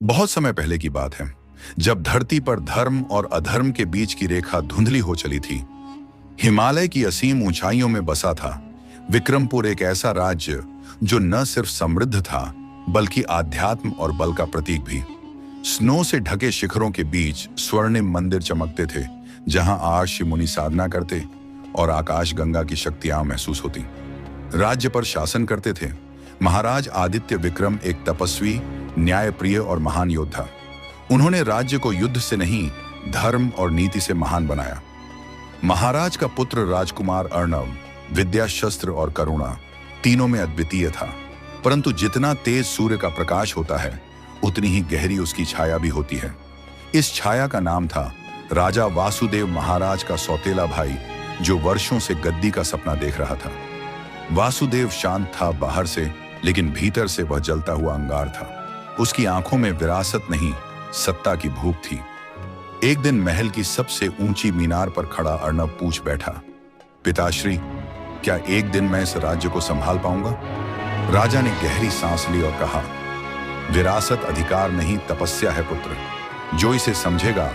बहुत समय पहले की बात है, जब धरती पर धर्म और अधर्म के बीच की रेखा धुंधली हो चली थी। हिमालय की असीम ऊंचाइयों में बसा था विक्रमपुर, एक ऐसा राज्य जो न सिर्फ समृद्ध था बल्कि आध्यात्म और बल का प्रतीक भी। स्नो से ढके शिखरों के बीच स्वर्णिम मंदिर चमकते थे, जहां आर्षि मुनि साधना करते और आकाश गंगा की शक्तियां महसूस होती। राज्य पर शासन करते थे महाराज आदित्य विक्रम, एक तपस्वी, न्यायप्रिय और महान योद्धा। उन्होंने राज्य को युद्ध से नहीं, धर्म और नीति से महान बनाया। महाराज का पुत्र राजकुमार अर्णव विद्या, शस्त्र और करुणा तीनों में अद्वितीय था। परंतु जितना तेज सूर्य का प्रकाश होता है, उतनी ही गहरी उसकी छाया भी होती है। इस छाया का नाम था राजा वासुदेव, महाराज का सौतेला भाई, जो वर्षों से गद्दी का सपना देख रहा था। वासुदेव शांत था बाहर से, लेकिन भीतर से वह जलता हुआ अंगार था। उसकी आंखों में विरासत नहीं, सत्ता की भूख थी। एक दिन महल की सबसे ऊंची मीनार पर खड़ा अर्णव पूछ बैठा, पिताश्री, क्या एक दिन मैं इस राज्य को संभाल पाऊंगा? राजा ने गहरी सांस ली और कहा, विरासत अधिकार नहीं, तपस्या है पुत्र। जो इसे समझेगा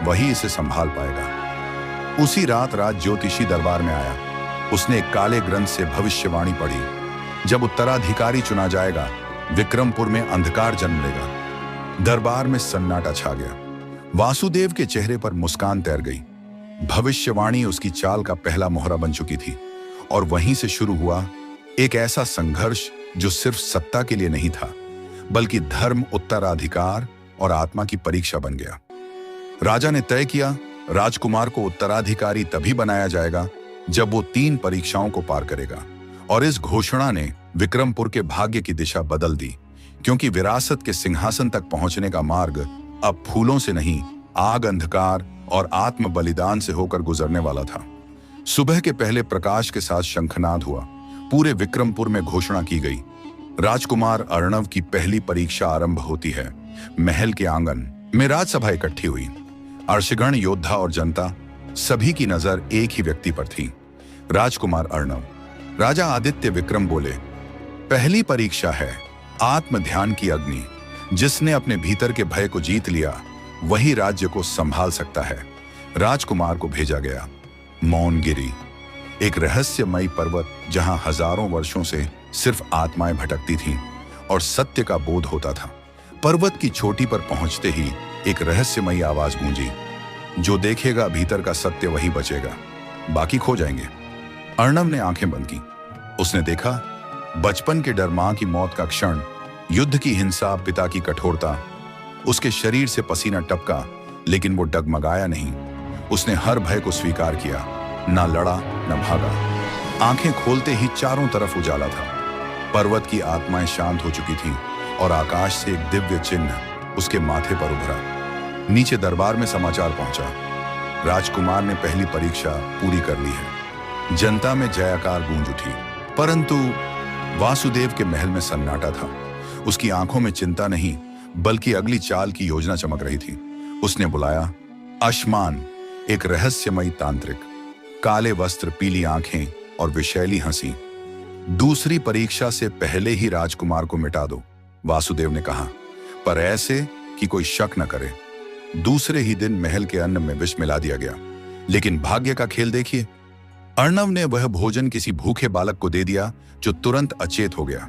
वही इसे संभाल पाएगा। उसी रात राज ज्योतिषी दरबार में आया। उसने एक काले ग्रंथ से भविष्यवाणी पढ़ी, जब उत्तराधिकारी चुना जाएगा, विक्रमपुर में अंधकार जन्म लेगा। दरबार में सन्नाटा छा गया। वासुदेव के चेहरे पर मुस्कान तैर गई। भविष्यवाणी उसकी चाल का पहला मोहरा बन चुकी थी, और वहीं से शुरू हुआ एक ऐसा संघर्ष जो सिर्फ सत्ता के लिए नहीं था, बल्कि धर्म, उत्तराधिकार और आत्मा की परीक्षा बन गया। राजा ने तय किया, राजकुमार को उत्तराधिकारी तभी बनाया जाएगा जब वो 3 परीक्षाओं को पार करेगा। और इस घोषणा ने विक्रमपुर के भाग्य की दिशा बदल दी, क्योंकि विरासत के सिंहासन तक पहुंचने का मार्ग अब फूलों से नहीं, आग, अंधकार और आत्म बलिदान से होकर गुजरने वाला था। सुबह के पहले प्रकाश के साथ शंखनाद हुआ। पूरे विक्रमपुर में घोषणा की गई, राजकुमार अर्णव की पहली परीक्षा आरंभ होती है। महल के आंगन में राजसभा इकट्ठी हुई। अर्षगण, योद्धा और जनता, सभी की नजर एक ही व्यक्ति पर थी, राजकुमार अर्णव। राजा आदित्य विक्रम बोले, पहली परीक्षा है आत्म ध्यान की अग्नि। जिसने अपने भीतर के भय को जीत लिया, वही राज्य को संभाल सकता है। राजकुमार को भेजा गया मौनगिरी, एक रहस्यमयी पर्वत, जहां हजारों वर्षों से सिर्फ आत्माएं भटकती थीं और सत्य का बोध होता था। पर्वत की चोटी पर पहुंचते ही एक रहस्यमयी आवाज गूंजी, जो देखेगा भीतर का सत्य वही बचेगा, बाकी खो जाएंगे। अर्णव ने आंखें बंद की। उसने देखा, बचपन के डर, मां की मौत का क्षण, युद्ध की हिंसा, पिता की कठोरता। उसके शरीर से पसीना टपका, लेकिन वो डगमगाया नहीं। उसने हर भय को स्वीकार किया, ना लड़ा न भागा। आंखें खोलते ही चारों तरफ उजाला था। पर्वत की आत्माएं शांत हो चुकी थीं और आकाश से एक दिव्य चिन्ह उसके माथे पर उभरा। नीचे दरबार में समाचार पहुंचा, राजकुमार ने पहली परीक्षा पूरी कर ली है। जनता में जयकार गूंज उठी। परंतु वासुदेव के महल में सन्नाटा था। उसकी आंखों में चिंता नहीं, बल्कि अगली चाल की योजना चमक रही थी। उसने बुलाया अश्मान, एक रहस्यमयी तांत्रिक, काले वस्त्र, पीली आंखें और विषैली हंसी। दूसरी परीक्षा से पहले ही राजकुमार को मिटा दो, वासुदेव ने कहा, पर ऐसे कि कोई शक न करे। दूसरे ही दिन महल के अन्न में विष मिला दिया गया। लेकिन भाग्य का खेल देखिए, अर्णव ने वह भोजन किसी भूखे बालक को दे दिया जो तुरंत अचेत हो गया।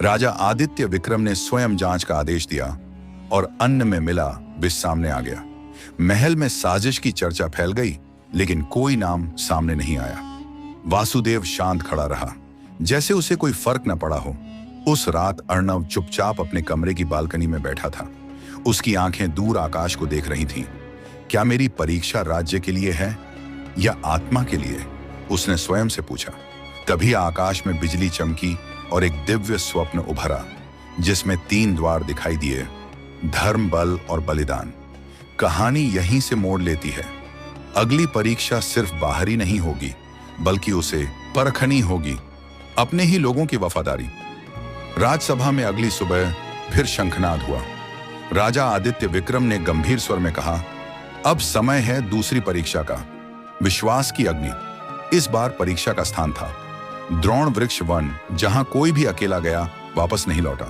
राजा आदित्य विक्रम ने स्वयं जांच का आदेश दिया और अन्न में मिला विष सामने आ गया। महल में साजिश की चर्चा फैल गई, लेकिन कोई नाम सामने नहीं आया। वासुदेव शांत खड़ा रहा, जैसे उसे कोई फर्क न पड़ा हो। उस रात अर्णव चुपचाप अपने कमरे की बालकनी में बैठा था। उसकी आंखें दूर आकाश को देख रही थीं। क्या मेरी परीक्षा राज्य के लिए है या आत्मा के लिए? उसने स्वयं से पूछा। तभी आकाश में बिजली चमकी और एक दिव्य स्वप्न उभरा, जिसमें 3 द्वार दिखाई दिए, धर्म, बल और बलिदान। कहानी यहीं से मोड़ लेती है। अगली परीक्षा सिर्फ बाहरी नहीं होगी, बल्कि उसे परखनी होगी, अपने ही लोगों की वफादारी। राजसभा में अगली सुबह फिर शंखनाद हुआ। राजा आदित्य विक्रम ने गंभीर स्वर में कहा, अब समय है दूसरी परीक्षा का, विश्वास की अग्नि। इस बार परीक्षा का स्थान था द्रोण वृक्ष वन, जहां कोई भी अकेला गया वापस नहीं लौटा।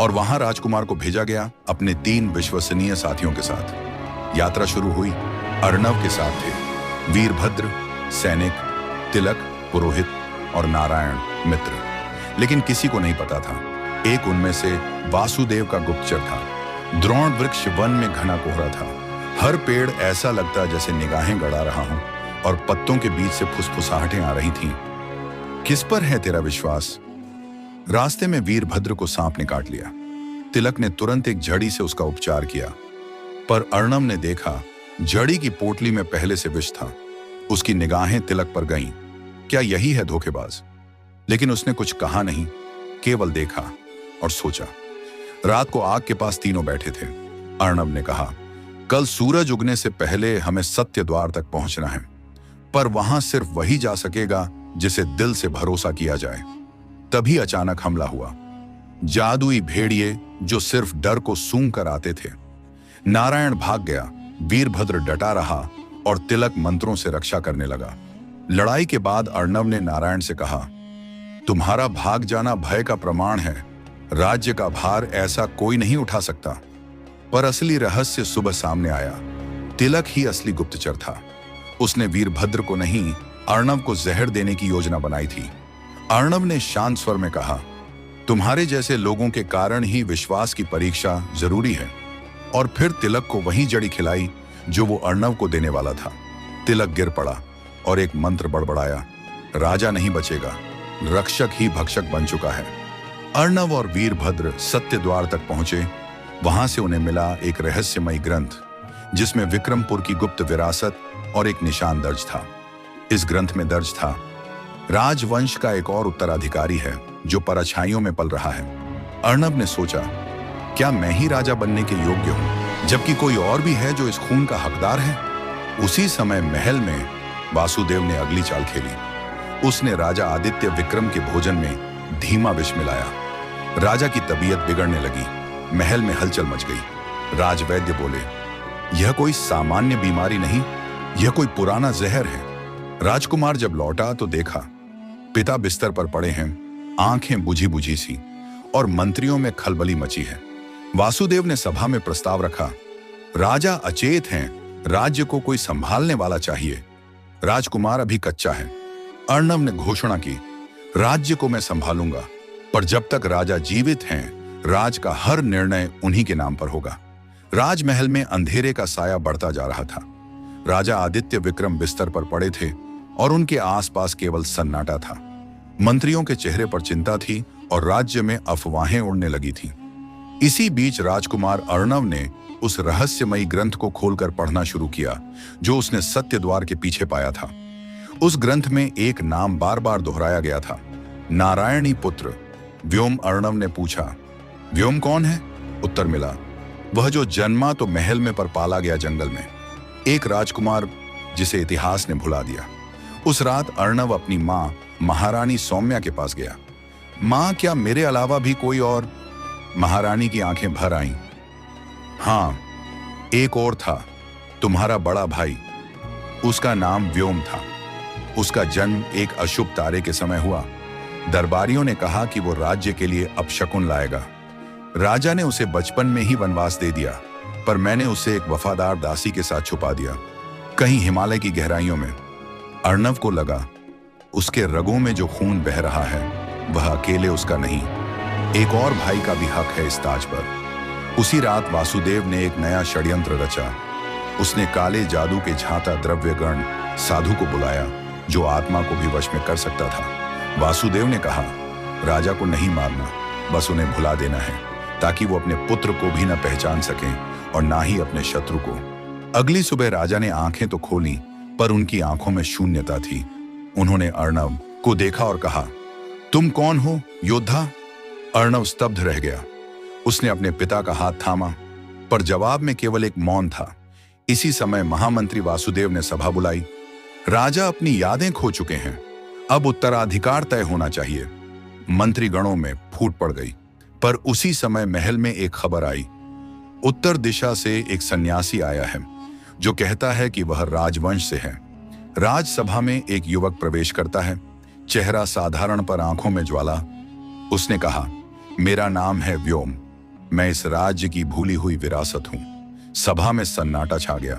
और वहां राजकुमार को भेजा गया अपने 3 विश्वसनीय साथियों के साथ। यात्रा शुरू हुई। अर्णव के साथ थे वीरभद्र सैनिक, तिलक पुरोहित और नारायण मित्र। लेकिन किसी को नहीं पता था एक उनमें से वासुदेव का गुप्तचर था। द्रोण वृक्ष वन में घना कोहरा था। हर पेड़ ऐसा लगता जैसे निगाहें गड़ा रहा हूं और पत्तों के बीच से फुसफुसाहटें आ रही थीं। किस पर है तेरा विश्वास? रास्ते में वीरभद्र को सांप ने काट लिया। तिलक ने तुरंत एक झड़ी से उसका उपचार किया, पर अर्णव ने देखा झड़ी की पोटली में पहले से विष था। उसकी निगाहें तिलक पर गईं। क्या यही है धोखेबाज? लेकिन उसने कुछ कहा नहीं, केवल देखा और सोचा। रात को आग के पास तीनों बैठे थे। अर्णव ने कहा, कल सूरज उगने से पहले हमें सत्य द्वार तक पहुंचना है, पर वहां सिर्फ वही जा सकेगा जिसे दिल से भरोसा किया जाए। तभी अचानक हमला हुआ। जादुई भेड़िए जो सिर्फ डर को सूंघ कर आते थे। नारायण भाग गया, वीरभद्र डटा रहा और तिलक मंत्रों से रक्षा करने लगा। लड़ाई के बाद अर्णव ने नारायण से कहा, तुम्हारा भाग जाना भय का प्रमाण है। राज्य का भार ऐसा कोई नहीं उठा सकता। पर असली रहस्य सुबह सामने आया। तिलक ही असली गुप्तचर था। उसने वीरभद्र को नहीं, अर्णव को जहर देने की योजना बनाई थी। अर्णव ने शांत स्वर में कहा, तुम्हारे जैसे लोगों के कारण ही विश्वास की परीक्षा जरूरी है। और फिर तिलक को वही जड़ी खिलाई जो वो अर्णव को देने वाला था। तिलक गिर पड़ा और एक मंत्र बड़बड़ाया, राजा नहीं बचेगा, रक्षक ही भक्षक बन चुका है। अर्णव और वीरभद्र सत्य द्वार तक पहुंचे। वहां से उन्हें मिला एक रहस्यमयी ग्रंथ जिसमें विक्रमपुर की गुप्त विरासत और एक निशान दर्ज था। इस ग्रंथ में दर्ज था, राजवंश का एक और उत्तराधिकारी है जो परछाइयों में पल रहा है। अर्णव ने सोचा, क्या मैं ही राजा बनने के योग्य हूं, जबकि कोई और भी है जो इस खून का हकदार है? उसी समय महल में वासुदेव ने अगली चाल खेली। उसने राजा आदित्य विक्रम के भोजन में धीमा विष मिलाया। राजा की तबीयत बिगड़ने लगी। महल में हलचल मच गई। राजवैद्य बोले, यह कोई सामान्य बीमारी नहीं, यह कोई पुराना जहर है। राजकुमार जब लौटा तो देखा पिता बिस्तर पर पड़े हैं, आंखें बुझी बुझी सी, और मंत्रियों में खलबली मची है। वासुदेव ने सभा में प्रस्ताव रखा, राजा अचेत हैं, राज्य को कोई संभालने वाला चाहिए। राजकुमार अभी कच्चा है। अर्णव ने घोषणा की, राज्य को मैं संभालूंगा, पर जब तक राजा जीवित हैं, राज का हर निर्णय उन्हीं के नाम पर होगा। राजमहल में अंधेरे का साया बढ़ता जा रहा था। राजा आदित्य विक्रम बिस्तर पर पड़े थे और उनके आसपास केवल सन्नाटा था। मंत्रियों के चेहरे पर चिंता थी और राज्य में अफवाहें उड़ने लगी थीं। इसी बीच राजकुमार अर्णव ने उस रहस्यमयी ग्रंथ को खोलकर पढ़ना शुरू किया जो उसने सत्य द्वार के पीछे पाया था। उस ग्रंथ में एक नाम बार बार दोहराया गया था, नारायणी पुत्र व्योम। अर्णव ने पूछा, व्योम कौन है? उत्तर मिला, वह जो जन्मा तो महल में पर पाला गया जंगल में, एक राजकुमार जिसे इतिहास ने भुला दिया। उस रात अर्णव अपनी मां महारानी सौम्या के पास गया। मां, क्या मेरे अलावा भी कोई और? महारानी की आंखें भर आईं। हां, एक और था, तुम्हारा बड़ा भाई। उसका नाम व्योम था। उसका जन्म एक अशुभ तारे के समय हुआ। दरबारियों ने कहा कि वो राज्य के लिए अपशकुन लाएगा। राजा ने उसे बचपन में ही वनवास दे दिया, पर मैंने उसे एक वफादार दासी के साथ छुपा दिया, कहीं हिमालय की गहराइयों में। अर्णव को लगा उसके रगों में जो खून बह रहा है वह अकेले उसका नहीं, एक और भाई का भी हक है इस ताज पर। उसी रात वासुदेव ने एक नया षड्यंत्र रचा। उसने काले जादू के झाता द्रव्यगण साधु को बुलाया जो आत्मा को भी वश में कर सकता था। वासुदेव ने कहा, राजा को नहीं मारना, बस उन्हें भुला देना है, ताकि वो अपने पुत्र को भी न पहचान सकें और ना ही अपने शत्रु को। अगली सुबह राजा ने आंखें तो खोली, पर उनकी आंखों में शून्यता थी। उन्होंने अर्णव को देखा और कहा, तुम कौन हो योद्धा? अर्णव स्तब्ध रह गया। उसने अपने पिता का हाथ थामा, पर जवाब में केवल एक मौन था। इसी समय महामंत्री वासुदेव ने सभा बुलाई। राजा अपनी यादें खो चुके हैं, अब उत्तराधिकार तय होना चाहिए। मंत्रीगणों में फूट पड़ गई। पर उसी समय महल में एक खबर आई। उत्तर दिशा से एक सन्यासी आया है जो कहता है कि वह राजवंश से है। राजसभा में एक युवक प्रवेश करता है, चेहरा साधारण पर आंखों में ज्वाला। उसने कहा, मेरा नाम है व्योम, मैं इस राज्य की भूली हुई विरासत हूं। सभा में सन्नाटा छा गया।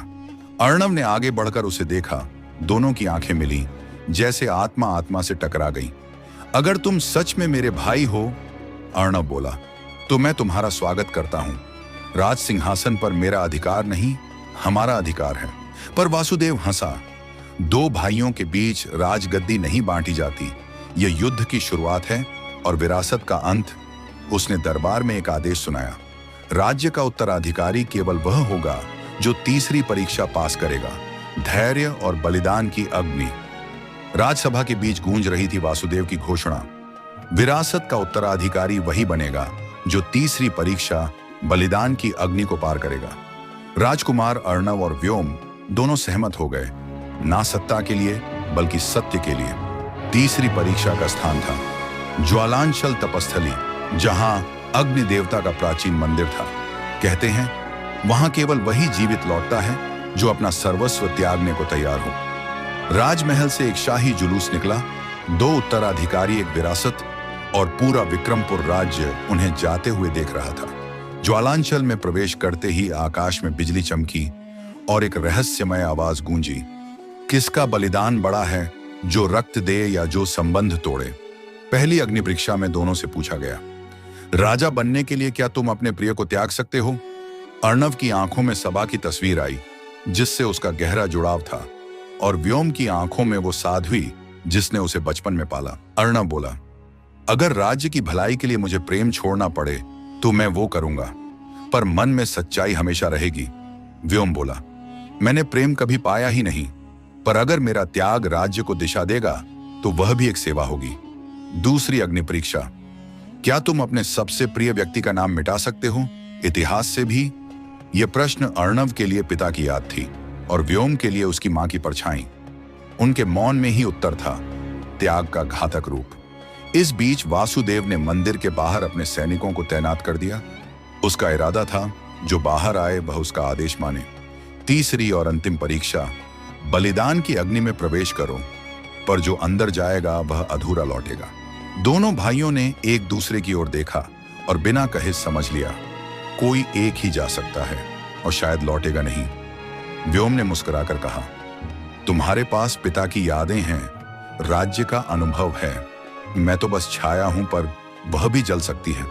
अर्णव ने आगे बढ़कर उसे देखा। दोनों की आंखें मिली, जैसे आत्मा आत्मा से टकरा गई। अगर तुम सच में मेरे भाई हो, अर्णव बोला, तो मैं तुम्हारा स्वागत करता हूं। राज सिंहासन पर मेरा अधिकार नहीं, हमारा अधिकार है। पर वासुदेव हंसा। दो भाइयों के बीच राजगद्दी नहीं बांटी जाती। यह युद्ध की शुरुआत है और विरासत का अंत। उसने दरबार में एक आदेश सुनाया। राज्य का उत्तराधिकारी केवल वह होगा जो तीसरी परीक्षा पास करेगा, धैर्य और बलिदान की अग्नि। राजसभा के बीच गूंज रही थी वासुदेव की घोषणा। विरासत का उत्तराधिकारी वही बनेगा जो तीसरी परीक्षा, बलिदान की अग्नि को पार करेगा। राजकुमार अर्णव और व्योम दोनों सहमत हो गए, ना सत्ता के लिए बल्कि सत्य के लिए। तीसरी परीक्षा का स्थान था ज्वालांचल तपस्थली, जहां अग्नि देवता का प्राचीन मंदिर था। कहते हैं वहां केवल वही जीवित लौटता है जो अपना सर्वस्व त्यागने को तैयार हो। राजमहल से एक शाही जुलूस निकला। 2 उत्तराधिकारी, एक विरासत, और पूरा विक्रमपुर राज्य उन्हें जाते हुए देख रहा था। ज्वालांचल में प्रवेश करते ही आकाश में बिजली चमकी और एक रहस्यमय आवाज गूंजी। किसका बलिदान बड़ा है, जो रक्त दे या जो संबंध तोड़े? पहली अग्नि परीक्षा में दोनों से पूछा गया, राजा बनने के लिए क्या तुम अपने प्रिय को त्याग सकते हो? अर्णव की आंखों में सबा की तस्वीर आई, जिससे उसका गहरा जुड़ाव था, और व्योम की आंखों में वो साध्वी जिसने उसे बचपन में पाला। अर्णव बोला, अगर राज्य की भलाई के लिए मुझे प्रेम छोड़ना पड़े तो मैं वो करूंगा, पर मन में सच्चाई हमेशा रहेगी। व्योम बोला, मैंने प्रेम कभी पाया ही नहीं, पर अगर मेरा त्याग राज्य को दिशा देगा तो वह भी एक सेवा होगी। दूसरी अग्नि परीक्षा, क्या तुम अपने सबसे प्रिय व्यक्ति का नाम मिटा सकते हो, इतिहास से भी? यह प्रश्न अर्णव के लिए पिता की याद थी और व्योम के लिए उसकी मां की परछाई। उनके मौन में ही उत्तर था, त्याग का घातक रूप। इस बीच वासुदेव ने मंदिर के बाहर अपने सैनिकों को तैनात कर दिया। उसका इरादा था जो बाहर आए वह उसका आदेश माने। तीसरी और अंतिम परीक्षा, बलिदान की अग्नि में प्रवेश करो, पर जो अंदर जाएगा वह अधूरा लौटेगा। दोनों भाइयों ने एक दूसरे की ओर देखा और बिना कहे समझ लिया, कोई एक ही जा सकता है और शायद लौटेगा नहीं। व्योम ने मुस्कुराकर कहा, तुम्हारे पास पिता की यादें हैं, राज्य का अनुभव है। मैं तो बस छाया हूं, पर वह भी जल सकती है।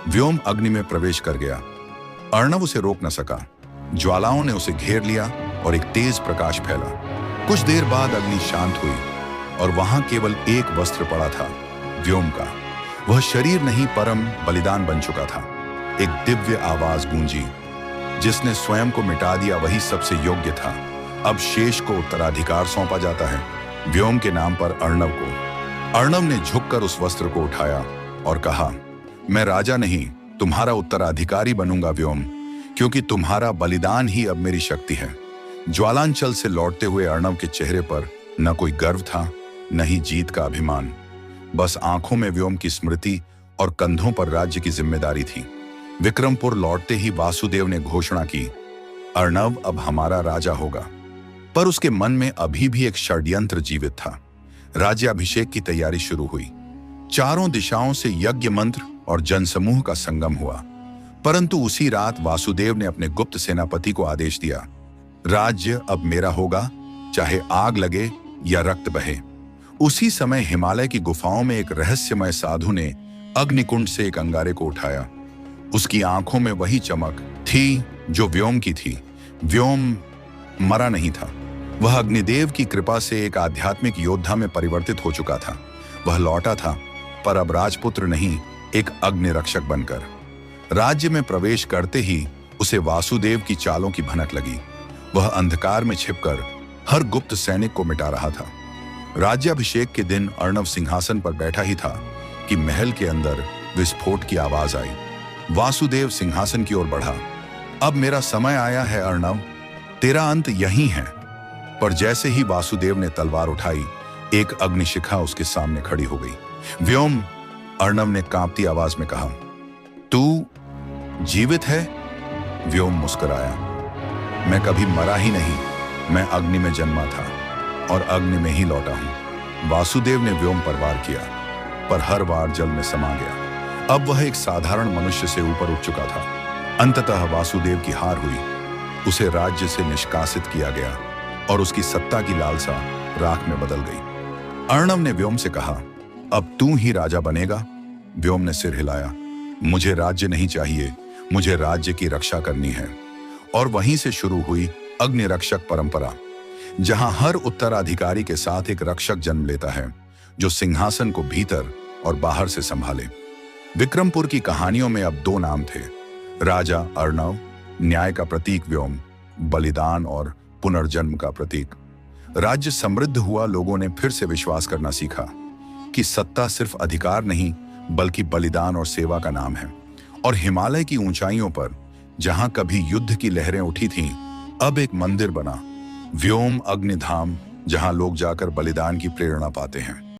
व्योम अग्नि में प्रवेश कर गया। अर्णव उसे रोक न सका। ज्वालाओं ने उसे घेर लिया और एक तेज प्रकाश फैला। कुछ देर बाद अग्नि शांत हुई और वहां केवल एक वस्त्र पड़ा था, व्योम का। वह शरीर नहीं, परम बलिदान बन चुका था। एक दिव्य आवाज गूंजी, जिसने स्वयं को मिटा दिया वही सबसे योग्य था। अब शेष को उत्तराधिकार सौंपा जाता है, व्योम के नाम पर अर्णव को। अर्णव ने झुककर उस वस्त्र को उठाया और कहा, मैं राजा नहीं, तुम्हारा उत्तराधिकारी बनूंगा व्योम, क्योंकि तुम्हारा बलिदान ही अब मेरी शक्ति है। ज्वालांचल से लौटते हुए अर्णव के चेहरे पर न कोई गर्व था, न ही जीत का अभिमान। बस आंखों में व्योम की स्मृति और कंधों पर राज्य की जिम्मेदारी थी। विक्रमपुर लौटते ही वासुदेव ने घोषणा की, अर्णव अब हमारा राजा होगा। पर उसके मन में अभी भी एक षड्यंत्र जीवित था। राज्याभिषेक की तैयारी शुरू हुई। चारों दिशाओं से यज्ञ मंत्र और जनसमूह का संगम हुआ। परंतु उसी रात वासुदेव ने अपने गुप्त सेनापति को आदेश दिया, राज्य अब मेरा होगा, चाहे आग लगे या रक्त बहे। उसी समय हिमालय की गुफाओं में एक रहस्यमय साधु ने अग्निकुंड से एक अंगारे को उठाया। उसकी आंखों में वही चमक थी जो व्योम की थी। व्योम मरा नहीं था। वह अग्निदेव की कृपा से एक आध्यात्मिक योद्धा में परिवर्तित हो चुका था। वह लौटा था, पर अब राजपुत्र नहीं, एक अग्नि रक्षक बनकर। राज्य में प्रवेश करते ही उसे वासुदेव की चालों की भनक लगी। वह अंधकार में छिपकर हर गुप्त सैनिक को मिटा रहा था। राज्याभिषेक के दिन अर्णव सिंहासन पर बैठा ही था कि महल के अंदर विस्फोट की आवाज आई। वासुदेव सिंहासन की ओर बढ़ा। अब मेरा समय आया है अर्णव, तेरा अंत यहीं है। पर जैसे ही वासुदेव ने तलवार उठाई, एक अग्निशिखा उसके सामने खड़ी हो गई। व्योम, अर्णव ने कांपती आवाज में कहा, तू जीवित है? व्योम मुस्कुराया, मैं कभी मरा ही नहीं, मैं अग्नि में जन्मा था और अग्नि में ही लौटा हूं। वासुदेव ने व्योम पर वार किया, पर हर वार जल में समा गया। अब वह एक साधारण मनुष्य से ऊपर उठ चुका था। अंततः वासुदेव की हार हुई, उसे राज्य से निष्कासित किया गया और उसकी सत्ता की लालसा राख में बदल गई। अर्णव ने व्योम से कहा, अब तू ही राजा बनेगा? व्योम ने सिर हिलाया, मुझे राज्य नहीं चाहिए, मुझे राज्य की रक्षा करनी है। और वहीं से शुरू हुई अग्निरक्षक परंपरा, जहां हर उत्तराधिकारी के साथ एक रक्षक जन्म लेता है जो सिंहासन को भीतर और बाहर से संभाले। विक्रमपुर की कहानियों में अब दो नाम थे, राजा अर्णव, न्याय का प्रतीक व्योम, बलिदान और पुनर्जन्म का प्रतीक। राज्य समृद्ध हुआ, लोगों ने फिर से विश्वास करना सीखा कि सत्ता सिर्फ अधिकार नहीं बल्कि बलिदान और सेवा का नाम है। और हिमालय की ऊंचाइयों पर जहां कभी युद्ध की लहरें उठी थीं, अब एक मंदिर बना, व्योम अग्निधाम, जहां लोग जाकर बलिदान की प्रेरणा पाते हैं।